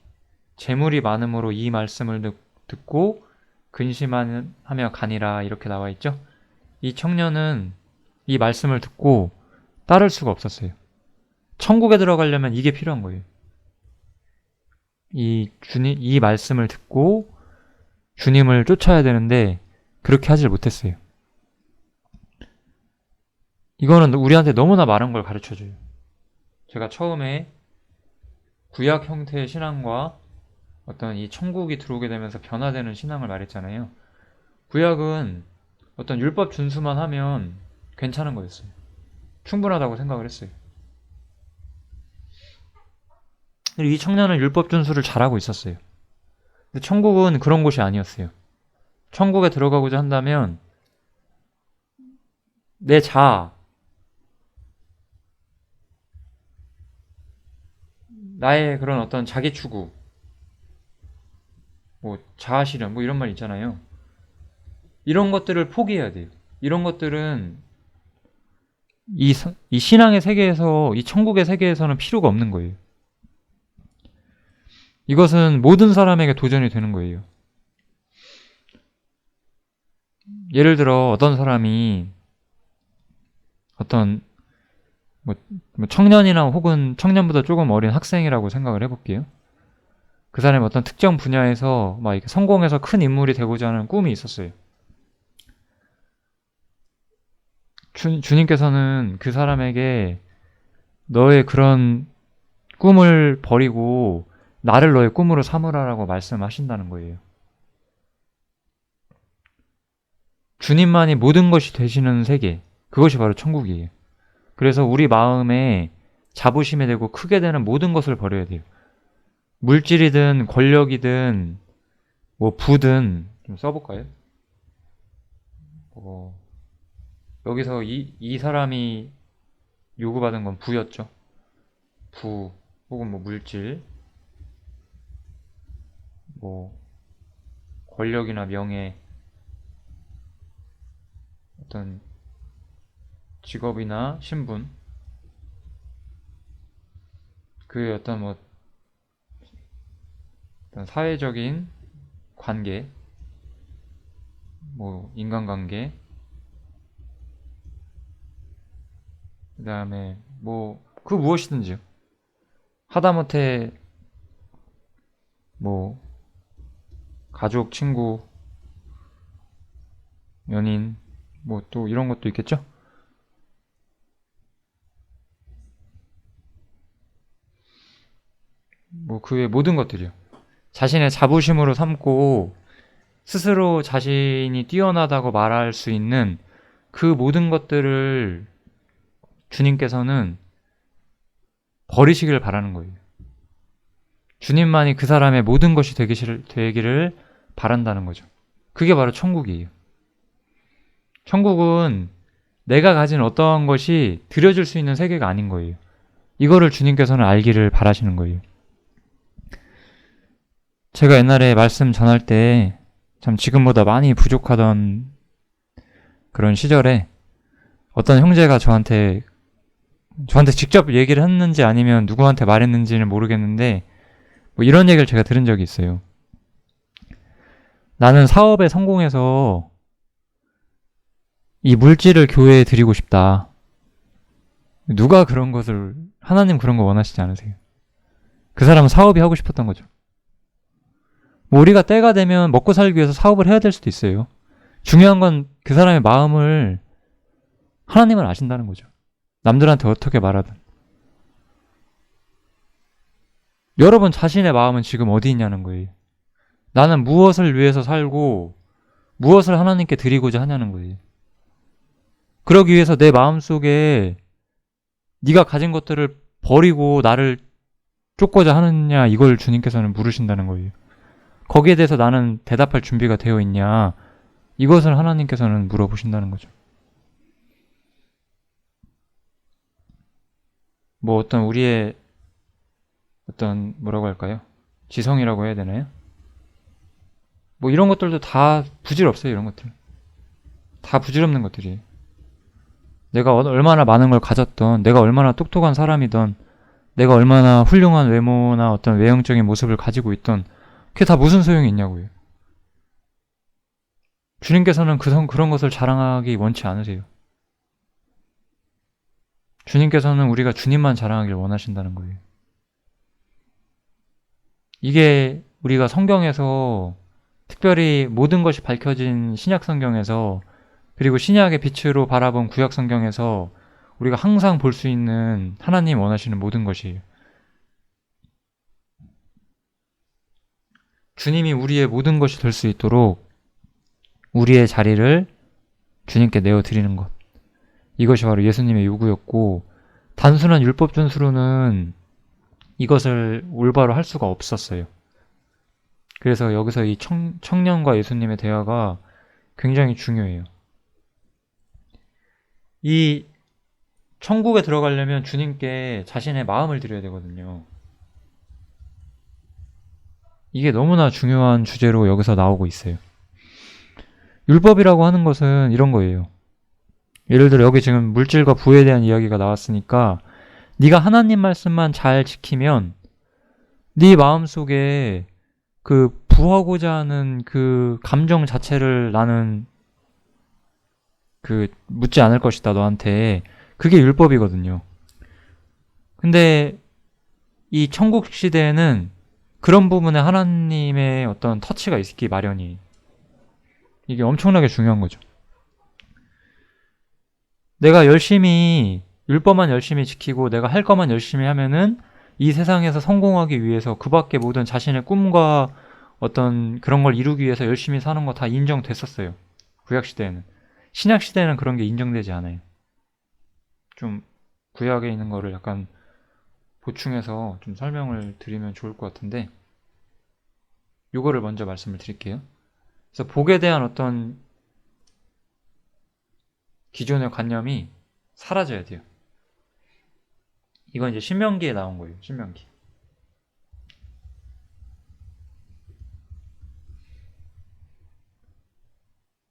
재물이 많음으로 이 말씀을 듣고 근심하며 가니라 이렇게 나와 있죠. 이 청년은 이 말씀을 듣고 따를 수가 없었어요. 천국에 들어가려면 이게 필요한 거예요. 이 말씀을 듣고 주님을 쫓아야 되는데 그렇게 하질 못했어요. 이거는 우리한테 너무나 많은 걸 가르쳐줘요. 제가 처음에 구약 형태의 신앙과 어떤 이 천국이 들어오게 되면서 변화되는 신앙을 말했잖아요. 구약은 어떤 율법 준수만 하면 괜찮은 거였어요. 충분하다고 생각을 했어요. 이 청년은 율법 준수를 잘하고 있었어요. 근데 천국은 그런 곳이 아니었어요. 천국에 들어가고자 한다면 내 자아, 나의 그런 어떤 자기 추구, 자아 실현, 이런 말 있잖아요. 이런 것들을 포기해야 돼요. 이런 것들은 이 신앙의 세계에서, 이 천국의 세계에서는 필요가 없는 거예요. 이것은 모든 사람에게 도전이 되는 거예요. 예를 들어 어떤 사람이 어떤 청년이나 혹은 청년보다 조금 어린 학생이라고 생각을 해볼게요. 그 사람이 어떤 특정 분야에서 막 이렇게 성공해서 큰 인물이 되고자 하는 꿈이 있었어요. 주님께서는 그 사람에게 너의 그런 꿈을 버리고 나를 너의 꿈으로 삼으라라고 말씀하신다는 거예요. 주님만이 모든 것이 되시는 세계, 그것이 바로 천국이에요. 그래서 우리 마음에 자부심이 되고 크게 되는 모든 것을 버려야 돼요. 물질이든 권력이든 부든, 좀 써볼까요? 뭐 여기서 이 사람이 요구받은 건 부였죠. 부 혹은 뭐 물질, 뭐 권력이나 명예, 어떤 직업이나 신분, 그 어떤 뭐 어떤 사회적인 관계, 뭐 인간관계, 그 다음에 뭐 그 무엇이든지요. 하다못해 뭐 가족, 친구, 연인, 뭐 또 이런 것도 있겠죠? 뭐 그 외 모든 것들이요. 자신의 자부심으로 삼고 스스로 자신이 뛰어나다고 말할 수 있는 그 모든 것들을 주님께서는 버리시기를 바라는 거예요. 주님만이 그 사람의 모든 것이 되기를 바란다는 거죠. 그게 바로 천국이에요. 천국은 내가 가진 어떠한 것이 드려줄 수 있는 세계가 아닌 거예요. 이거를 주님께서는 알기를 바라시는 거예요. 제가 옛날에 말씀 전할 때 참 지금보다 많이 부족하던 그런 시절에 어떤 형제가 저한테 직접 얘기를 했는지 아니면 누구한테 말했는지는 모르겠는데 뭐 이런 얘기를 제가 들은 적이 있어요. 나는 사업에 성공해서 이 물질을 교회에 드리고 싶다. 누가 그런 것을, 하나님 그런 거 원하시지 않으세요? 그 사람은 사업이 하고 싶었던 거죠. 뭐 우리가 때가 되면 먹고 살기 위해서 사업을 해야 될 수도 있어요. 중요한 건 그 사람의 마음을 하나님은 아신다는 거죠. 남들한테 어떻게 말하든. 여러분 자신의 마음은 지금 어디 있냐는 거예요. 나는 무엇을 위해서 살고 무엇을 하나님께 드리고자 하냐는 거예요. 그러기 위해서 내 마음속에 네가 가진 것들을 버리고 나를 쫓고자 하느냐, 이걸 주님께서는 물으신다는 거예요. 거기에 대해서 나는 대답할 준비가 되어 있냐, 이것을 하나님께서는 물어보신다는 거죠. 뭐 어떤 우리의 어떤 뭐라고 할까요? 지성이라고 해야 되나요? 뭐 이런 것들도 다 부질없어요. 이런 것들 다 부질없는 것들이에요. 내가 얼마나 많은 걸 가졌던, 내가 얼마나 똑똑한 사람이던, 내가 얼마나 훌륭한 외모나 어떤 외형적인 모습을 가지고 있던, 그게 다 무슨 소용이 있냐고요. 주님께서는 그런 것을 자랑하기 원치 않으세요. 주님께서는 우리가 주님만 자랑하길 원하신다는 거예요. 이게 우리가 성경에서 특별히 모든 것이 밝혀진 신약 성경에서, 그리고 신약의 빛으로 바라본 구약 성경에서 우리가 항상 볼 수 있는 하나님 원하시는 모든 것이에요. 주님이 우리의 모든 것이 될 수 있도록 우리의 자리를 주님께 내어드리는 것. 이것이 바로 예수님의 요구였고, 단순한 율법 준수로는 이것을 올바로 할 수가 없었어요. 그래서 여기서 이 청년과 예수님의 대화가 굉장히 중요해요. 이 천국에 들어가려면 주님께 자신의 마음을 드려야 되거든요. 이게 너무나 중요한 주제로 여기서 나오고 있어요. 율법이라고 하는 것은 이런 거예요. 예를 들어 여기 지금 물질과 부에 대한 이야기가 나왔으니까 네가 하나님 말씀만 잘 지키면 네 마음속에 그 부하고자 하는 그 감정 자체를 나는 그 묻지 않을 것이다 너한테. 그게 율법이거든요. 근데 이 천국 시대에는 그런 부분에 하나님의 어떤 터치가 있기 마련이, 이게 엄청나게 중요한 거죠. 내가 열심히 율법만 열심히 지키고 내가 할 것만 열심히 하면은 이 세상에서 성공하기 위해서 그 밖에 모든 자신의 꿈과 어떤 그런 걸 이루기 위해서 열심히 사는 거 다 인정됐었어요. 구약시대에는. 신약시대에는 그런 게 인정되지 않아요. 좀 구약에 있는 거를 약간 보충해서 좀 설명을 드리면 좋을 것 같은데, 요거를 먼저 말씀을 드릴게요. 그래서 복에 대한 어떤 기존의 관념이 사라져야 돼요. 이건 이제 신명기에 나온 거예요. 신명기.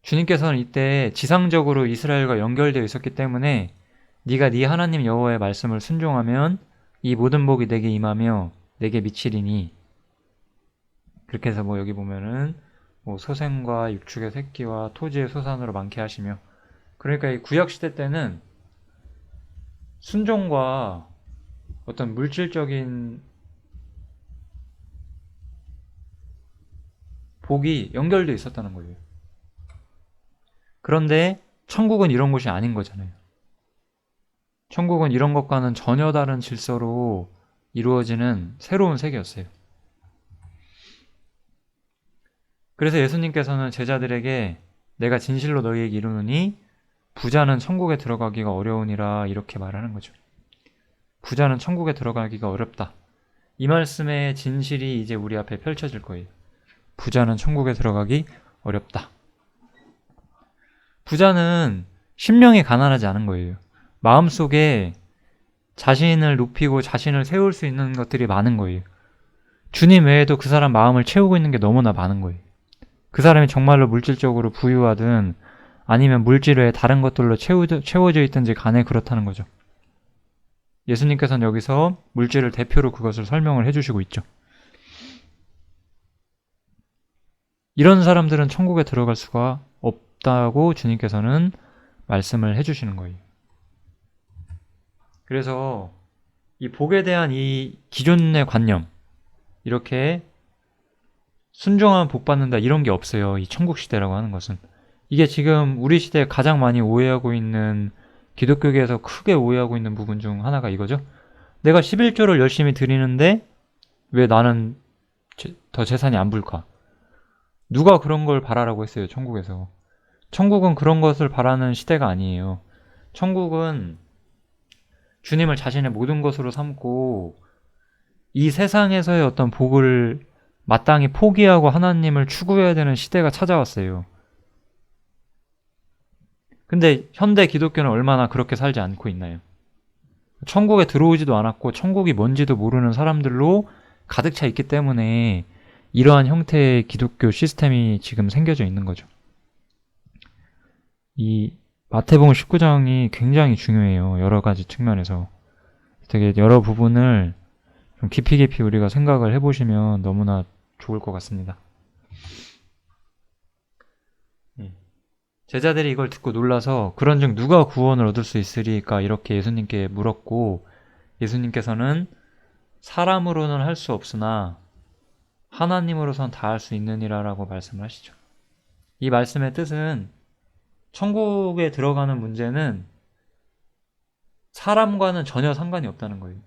주님께서는 이때 지상적으로 이스라엘과 연결되어 있었기 때문에 네가 네 하나님 여호와의 말씀을 순종하면 이 모든 복이 내게 임하며 내게 미치리니, 그렇게 해서 뭐 여기 보면은 뭐 소생과 육축의 새끼와 토지의 소산으로 많게 하시며, 그러니까 이 구약 시대 때는 순종과 어떤 물질적인 복이 연결되어 있었다는 거예요. 그런데 천국은 이런 곳이 아닌 거잖아요. 천국은 이런 것과는 전혀 다른 질서로 이루어지는 새로운 세계였어요. 그래서 예수님께서는 제자들에게 내가 진실로 너희에게 이르노니 부자는 천국에 들어가기가 어려우니라 이렇게 말하는 거죠. 부자는 천국에 들어가기가 어렵다. 이 말씀의 진실이 이제 우리 앞에 펼쳐질 거예요. 부자는 천국에 들어가기 어렵다. 부자는 심령이 가난하지 않은 거예요. 마음속에 자신을 높이고 자신을 세울 수 있는 것들이 많은 거예요. 주님 외에도 그 사람 마음을 채우고 있는 게 너무나 많은 거예요. 그 사람이 정말로 물질적으로 부유하든 아니면 물질 외에 다른 것들로 채워져 있든지 간에 그렇다는 거죠. 예수님께서는 여기서 물질을 대표로 그것을 설명을 해주시고 있죠. 이런 사람들은 천국에 들어갈 수가 없다고 주님께서는 말씀을 해주시는 거예요. 그래서 이 복에 대한 이 기존의 관념, 이렇게 순종하면 복 받는다 이런 게 없어요. 이 천국 시대라고 하는 것은. 이게 지금 우리 시대에 가장 많이 오해하고 있는, 기독교계에서 크게 오해하고 있는 부분 중 하나가 이거죠. 내가 11조를 열심히 드리는데 왜 나는 더 재산이 안 불까? 누가 그런 걸 바라라고 했어요, 천국에서. 천국은 그런 것을 바라는 시대가 아니에요. 천국은 주님을 자신의 모든 것으로 삼고 이 세상에서의 어떤 복을 마땅히 포기하고 하나님을 추구해야 되는 시대가 찾아왔어요. 근데 현대 기독교는 얼마나 그렇게 살지 않고 있나요? 천국에 들어오지도 않았고 천국이 뭔지도 모르는 사람들로 가득 차 있기 때문에 이러한 형태의 기독교 시스템이 지금 생겨져 있는 거죠. 이 마태복음 19장이 굉장히 중요해요. 여러 가지 측면에서. 되게 여러 부분을 좀 깊이 우리가 생각을 해보시면 너무나 좋을 것 같습니다. 제자들이 이걸 듣고 놀라서 그런즉 누가 구원을 얻을 수 있으리까 이렇게 예수님께 물었고, 예수님께서는 사람으로는 할 수 없으나 하나님으로선 다 할 수 있느니라 라고 말씀을 하시죠. 이 말씀의 뜻은 천국에 들어가는 문제는 사람과는 전혀 상관이 없다는 거예요.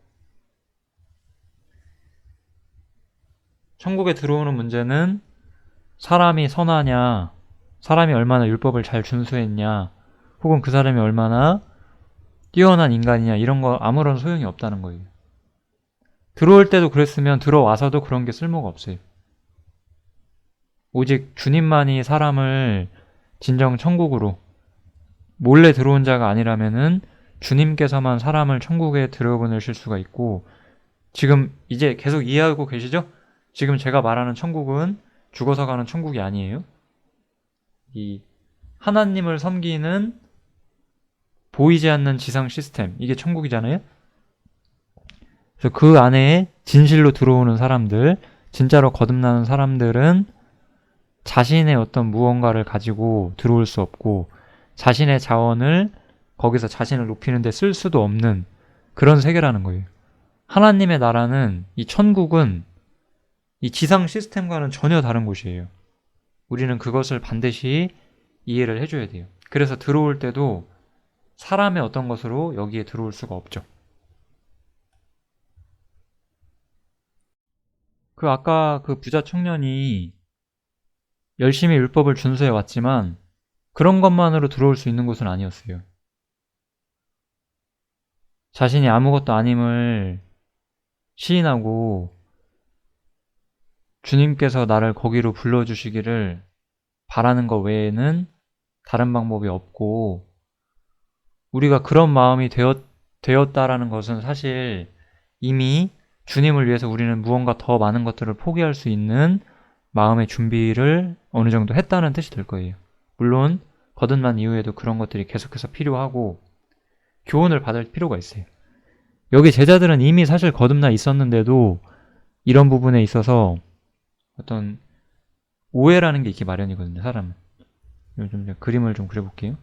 천국에 들어오는 문제는 사람이 선하냐, 사람이 얼마나 율법을 잘 준수했냐, 혹은 그 사람이 얼마나 뛰어난 인간이냐, 이런 거 아무런 소용이 없다는 거예요. 들어올 때도 그랬으면 들어와서도 그런 게 쓸모가 없어요. 오직 주님만이 사람을 진정 천국으로, 몰래 들어온 자가 아니라면은 주님께서만 사람을 천국에 들여보내실 수가 있고, 지금 이제 계속 이해하고 계시죠? 지금 제가 말하는 천국은 죽어서 가는 천국이 아니에요. 이 하나님을 섬기는 보이지 않는 지상 시스템, 이게 천국이잖아요. 그래서 그 안에 진실로 들어오는 사람들, 진짜로 거듭나는 사람들은 자신의 어떤 무언가를 가지고 들어올 수 없고 자신의 자원을 거기서 자신을 높이는 데 쓸 수도 없는 그런 세계라는 거예요. 하나님의 나라는, 이 천국은 이 지상 시스템과는 전혀 다른 곳이에요. 우리는 그것을 반드시 이해를 해줘야 돼요. 그래서 들어올 때도 사람의 어떤 것으로 여기에 들어올 수가 없죠. 아까 그 부자 청년이 열심히 율법을 준수해 왔지만 그런 것만으로 들어올 수 있는 곳은 아니었어요. 자신이 아무것도 아님을 시인하고 주님께서 나를 거기로 불러주시기를 바라는 것 외에는 다른 방법이 없고, 우리가 그런 마음이 되었다라는 것은 사실 이미 주님을 위해서 우리는 무언가 더 많은 것들을 포기할 수 있는 마음의 준비를 어느 정도 했다는 뜻이 될 거예요. 물론 거듭난 이후에도 그런 것들이 계속해서 필요하고 교훈을 받을 필요가 있어요. 여기 제자들은 이미 사실 거듭나 있었는데도 이런 부분에 있어서 어떤 오해라는 게 있기 마련이거든요, 사람은. 좀 그림을 좀 그려볼게요.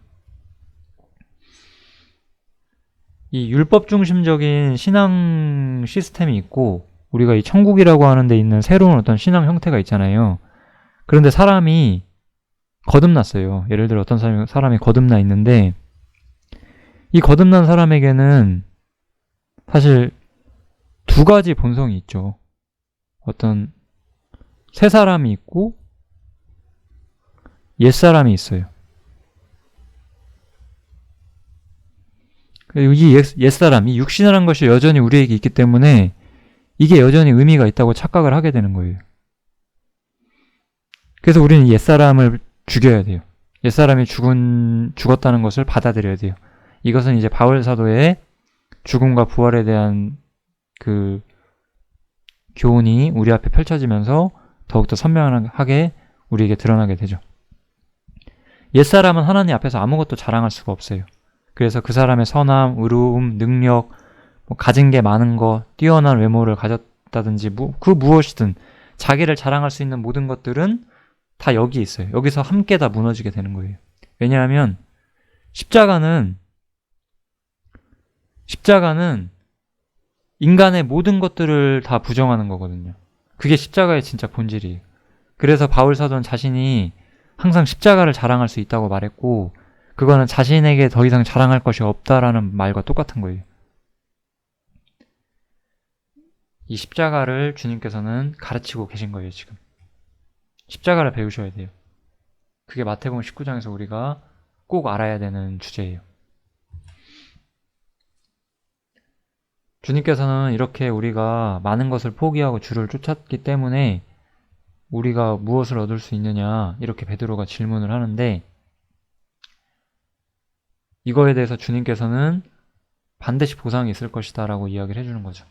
이 율법 중심적인 신앙 시스템이 있고 우리가 이 천국이라고 하는 데 있는 새로운 어떤 신앙 형태가 있잖아요. 그런데 사람이 거듭났어요. 예를 들어 어떤 사람이 거듭나 있는데 이 거듭난 사람에게는 사실 두 가지 본성이 있죠. 어떤 새 사람이 있고 옛 사람이 있어요. 이 옛사람, 이 육신이라는 것이 여전히 우리에게 있기 때문에 이게 여전히 의미가 있다고 착각을 하게 되는 거예요. 그래서 우리는 옛사람을 죽여야 돼요. 옛사람이 죽었다는 것을 받아들여야 돼요. 이것은 이제 바울 사도의 죽음과 부활에 대한 그 교훈이 우리 앞에 펼쳐지면서 더욱더 선명하게 우리에게 드러나게 되죠. 옛사람은 하나님 앞에서 아무것도 자랑할 수가 없어요. 그래서 그 사람의 선함, 의로움, 능력, 가진 게 많은 거, 뛰어난 외모를 가졌다든지 그 무엇이든 자기를 자랑할 수 있는 모든 것들은 다 여기 있어요. 여기서 함께 다 무너지게 되는 거예요. 왜냐하면 십자가는 인간의 모든 것들을 다 부정하는 거거든요. 그게 십자가의 진짜 본질이에요. 그래서 바울 사도는 자신이 항상 십자가를 자랑할 수 있다고 말했고 그거는 자신에게 더 이상 자랑할 것이 없다라는 말과 똑같은 거예요. 이 십자가를 주님께서는 가르치고 계신 거예요, 지금. 십자가를 배우셔야 돼요. 그게 마태복음 19장에서 우리가 꼭 알아야 되는 주제예요. 주님께서는 이렇게 우리가 많은 것을 포기하고 주를 쫓았기 때문에 우리가 무엇을 얻을 수 있느냐 이렇게 베드로가 질문을 하는데 이거에 대해서 주님께서는 반드시 보상이 있을 것이다 라고 이야기를 해주는 거죠.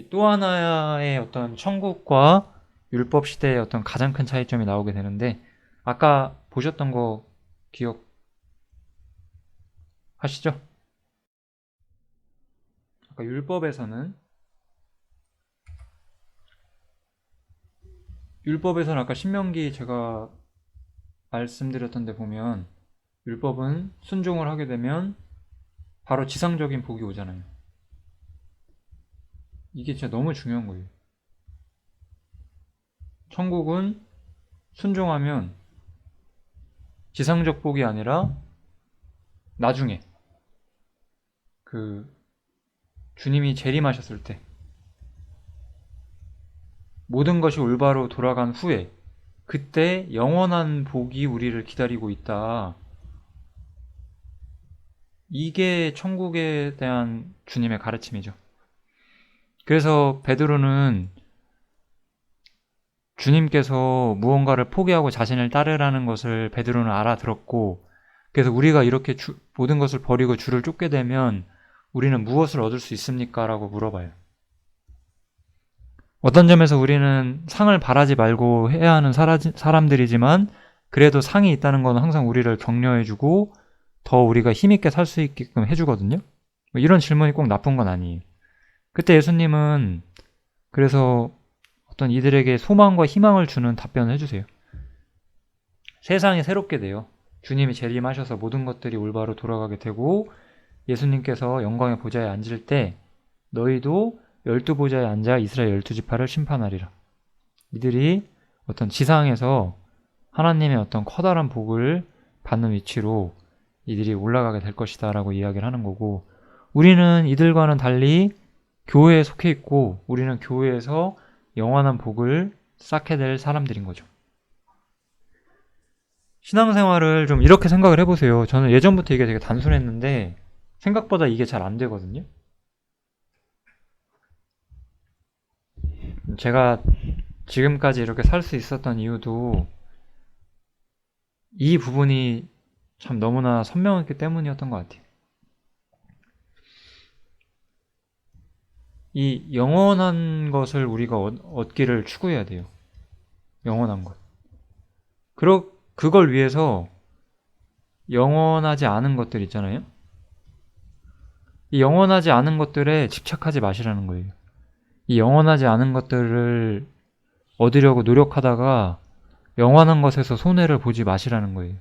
또 하나의 어떤 천국과 율법 시대의 어떤 가장 큰 차이점이 나오게 되는데 아까 보셨던 거 기억하시죠? 아까 율법에서는 아까 신명기 제가 말씀드렸던 데 보면 율법은 순종을 하게 되면 바로 지상적인 복이 오잖아요. 이게 진짜 너무 중요한 거예요. 천국은 순종하면 지상적 복이 아니라 나중에 그 주님이 재림하셨을 때 모든 것이 올바로 돌아간 후에 그때 영원한 복이 우리를 기다리고 있다. 이게 천국에 대한 주님의 가르침이죠. 그래서 베드로는 주님께서 무언가를 포기하고 자신을 따르라는 것을 베드로는 알아들었고 그래서 우리가 이렇게 모든 것을 버리고 주를 쫓게 되면 우리는 무엇을 얻을 수 있습니까? 라고 물어봐요. 어떤 점에서 우리는 상을 바라지 말고 해야 하는 사람들이지만 그래도 상이 있다는 건 항상 우리를 격려해주고 더 우리가 힘있게 살 수 있게끔 해주거든요. 이런 질문이 꼭 나쁜 건 아니에요. 그때 예수님은 그래서 어떤 이들에게 소망과 희망을 주는 답변을 해주세요. 세상이 새롭게 돼요. 주님이 재림하셔서 모든 것들이 올바로 돌아가게 되고 예수님께서 영광의 보좌에 앉을 때 너희도 12보좌에 앉아 이스라엘 12지파를 심판하리라. 이들이 어떤 지상에서 하나님의 어떤 커다란 복을 받는 위치로 이들이 올라가게 될 것이다 라고 이야기를 하는 거고 우리는 이들과는 달리 교회에 속해 있고 우리는 교회에서 영원한 복을 쌓게 될 사람들인 거죠. 신앙생활을 좀 이렇게 생각을 해보세요. 저는 예전부터 이게 되게 단순했는데 생각보다 이게 잘 안 되거든요. 제가 지금까지 이렇게 살 수 있었던 이유도 이 부분이 참 너무나 선명했기 때문이었던 것 같아요. 이 영원한 것을 우리가 얻기를 추구해야 돼요. 영원한 것. 그걸 위해서 영원하지 않은 것들 있잖아요. 이 영원하지 않은 것들에 집착하지 마시라는 거예요. 이 영원하지 않은 것들을 얻으려고 노력하다가 영원한 것에서 손해를 보지 마시라는 거예요.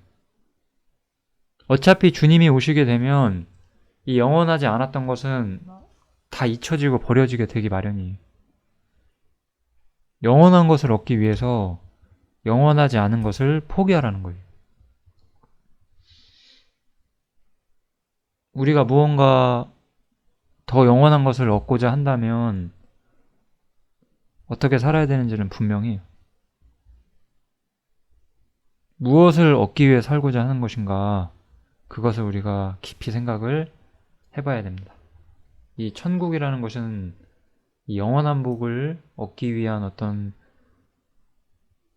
어차피 주님이 오시게 되면 이 영원하지 않았던 것은 다 잊혀지고 버려지게 되기 마련이에요. 영원한 것을 얻기 위해서 영원하지 않은 것을 포기하라는 거예요. 우리가 무언가 더 영원한 것을 얻고자 한다면 어떻게 살아야 되는지는 분명해요. 무엇을 얻기 위해 살고자 하는 것인가, 그것을 우리가 깊이 생각을 해봐야 됩니다. 이 천국이라는 것은 이 영원한 복을 얻기 위한 어떤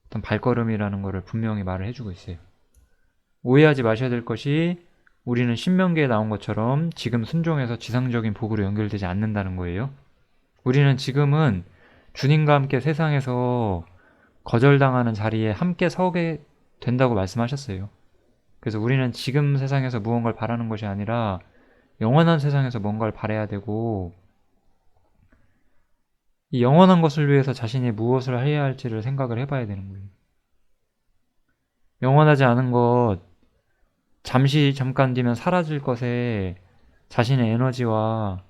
발걸음이라는 것을 분명히 말을 해주고 있어요. 오해하지 마셔야 될 것이, 우리는 신명기에 나온 것처럼 지금 순종해서 지상적인 복으로 연결되지 않는다는 거예요. 우리는 지금은 주님과 함께 세상에서 거절당하는 자리에 함께 서게 된다고 말씀하셨어요. 그래서 우리는 지금 세상에서 무언가를 바라는 것이 아니라 영원한 세상에서 뭔가를 바라야 되고, 이 영원한 것을 위해서 자신이 무엇을 해야 할지를 생각을 해봐야 되는 거예요. 영원하지 않은 것, 잠깐 뒤면 사라질 것에 자신의 에너지와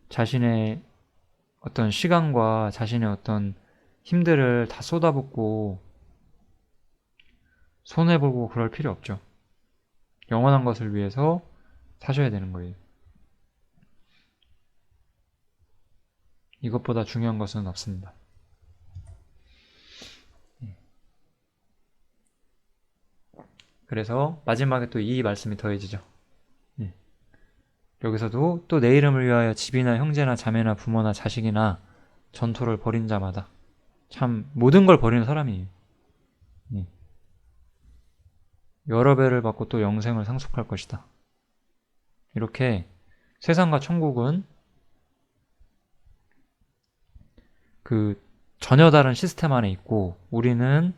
자신의 어떤 시간과 자신의 어떤 힘들을 다 쏟아붓고 손해보고 그럴 필요 없죠. 영원한 것을 위해서 사셔야 되는 거예요. 이것보다 중요한 것은 없습니다. 그래서 마지막에 또 이 말씀이 더해지죠. 여기서도 또 내 이름을 위하여 집이나 형제나 자매나 부모나 자식이나 전토를 벌인 자마다, 참 모든 걸 버리는 사람이에요. 여러 배를 받고 또 영생을 상속할 것이다. 이렇게 세상과 천국은 그 전혀 다른 시스템 안에 있고, 우리는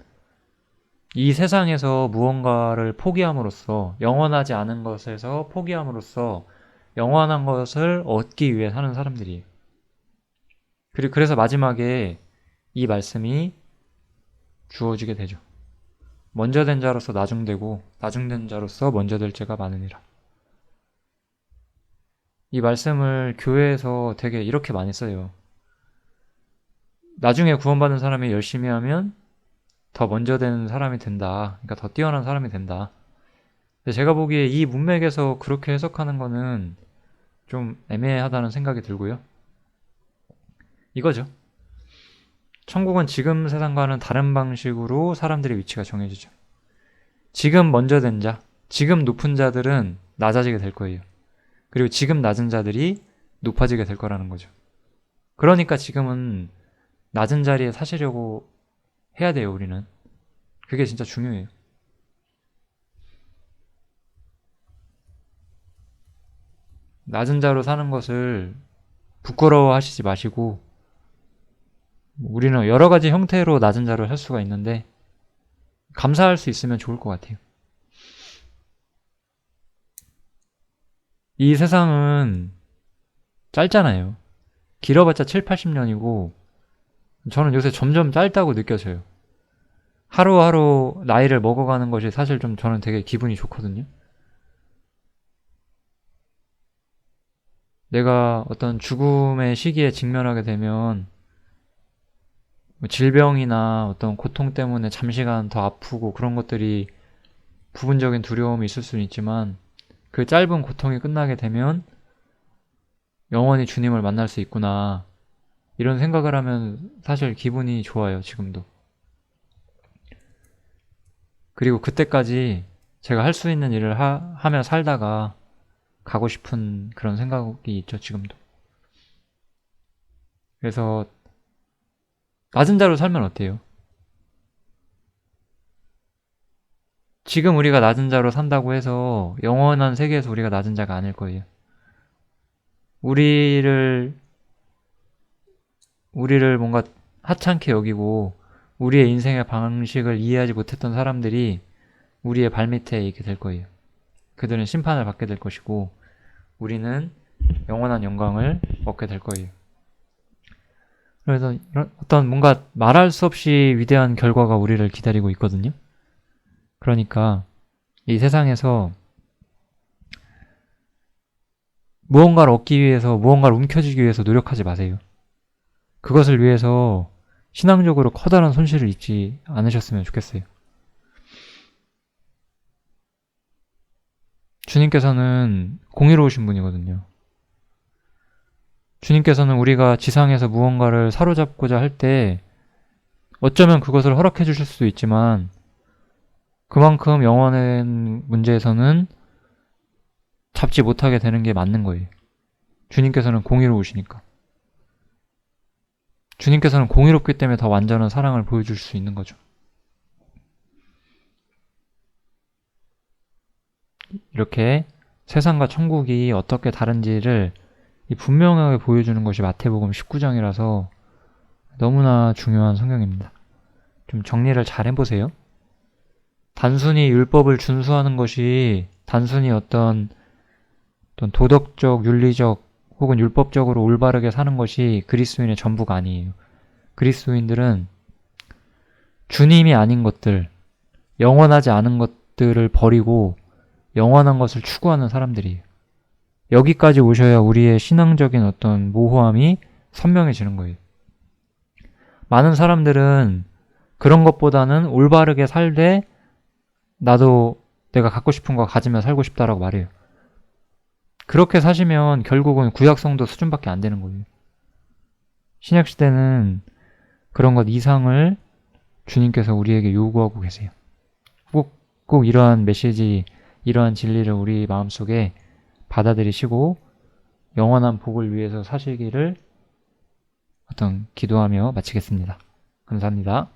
이 세상에서 무언가를 포기함으로써, 영원하지 않은 것에서 포기함으로써 영원한 것을 얻기 위해 사는 사람들이에요. 그리고 그래서 마지막에 이 말씀이 주어지게 되죠. 먼저 된 자로서 나중되고 나중된 자로서 먼저 될 죄가 많으니라. 이 말씀을 교회에서 되게 이렇게 많이 써요. 나중에 구원받은 사람이 열심히 하면 더 먼저 된 사람이 된다. 그러니까 더 뛰어난 사람이 된다. 근데 제가 보기에 이 문맥에서 그렇게 해석하는 거는 좀 애매하다는 생각이 들고요. 이거죠. 천국은 지금 세상과는 다른 방식으로 사람들의 위치가 정해지죠. 지금 먼저 된 자, 지금 높은 자들은 낮아지게 될 거예요. 그리고 지금 낮은 자들이 높아지게 될 거라는 거죠. 그러니까 지금은 낮은 자리에 사시려고 해야 돼요, 우리는. 그게 진짜 중요해요. 낮은 자로 사는 것을 부끄러워 하시지 마시고, 우리는 여러 가지 형태로 낮은 자로 살 수가 있는데 감사할 수 있으면 좋을 것 같아요. 이 세상은 짧잖아요. 길어봤자 7, 80년이고 저는 요새 점점 짧다고 느껴져요. 하루하루 나이를 먹어가는 것이 사실 좀 저는 되게 기분이 좋거든요. 내가 어떤 죽음의 시기에 직면하게 되면 질병이나 어떤 고통 때문에 잠시간 더 아프고 그런 것들이 부분적인 두려움이 있을 수는 있지만, 그 짧은 고통이 끝나게 되면 영원히 주님을 만날 수 있구나, 이런 생각을 하면 사실 기분이 좋아요, 지금도. 그리고 그때까지 제가 할 수 있는 일을 하며 살다가 가고 싶은 그런 생각이 있죠, 지금도. 그래서 낮은 자로 살면 어때요? 지금 우리가 낮은 자로 산다고 해서 영원한 세계에서 우리가 낮은 자가 아닐 거예요. 우리를 우리를 뭔가 하찮게 여기고 우리의 인생의 방식을 이해하지 못했던 사람들이 우리의 발밑에 있게 될 거예요. 그들은 심판을 받게 될 것이고 우리는 영원한 영광을 얻게 될 거예요. 그래서 이런 어떤 뭔가 말할 수 없이 위대한 결과가 우리를 기다리고 있거든요. 그러니까 이 세상에서 무언가를 얻기 위해서, 무언가를 움켜쥐기 위해서 노력하지 마세요. 그것을 위해서 신앙적으로 커다란 손실을 입지 않으셨으면 좋겠어요. 주님께서는 공의로우신 분이거든요. 주님께서는 우리가 지상에서 무언가를 사로잡고자 할 때 어쩌면 그것을 허락해 주실 수도 있지만 그만큼 영원의 문제에서는 잡지 못하게 되는 게 맞는 거예요. 주님께서는 공의로우시니까. 주님께서는 공의롭기 때문에 더 완전한 사랑을 보여줄 수 있는 거죠. 이렇게 세상과 천국이 어떻게 다른지를 분명하게 보여주는 것이 마태복음 19장이라서 너무나 중요한 성경입니다. 좀 정리를 잘 해보세요. 단순히 율법을 준수하는 것이 단순히 어떤 도덕적, 윤리적 혹은 율법적으로 올바르게 사는 것이 그리스도인의 전부가 아니에요. 그리스도인들은 주님이 아닌 것들, 영원하지 않은 것들을 버리고 영원한 것을 추구하는 사람들이에요. 여기까지 오셔야 우리의 신앙적인 어떤 모호함이 선명해지는 거예요. 많은 사람들은 그런 것보다는 올바르게 살되 나도 내가 갖고 싶은 거 가지며 살고 싶다라고 말해요. 그렇게 사시면 결국은 구약성도 수준밖에 안 되는 거예요. 신약시대는 그런 것 이상을 주님께서 우리에게 요구하고 계세요. 꼭 이러한 메시지, 이러한 진리를 우리 마음속에 받아들이시고 영원한 복을 위해서 사시기를 기도하며 마치겠습니다. 감사합니다.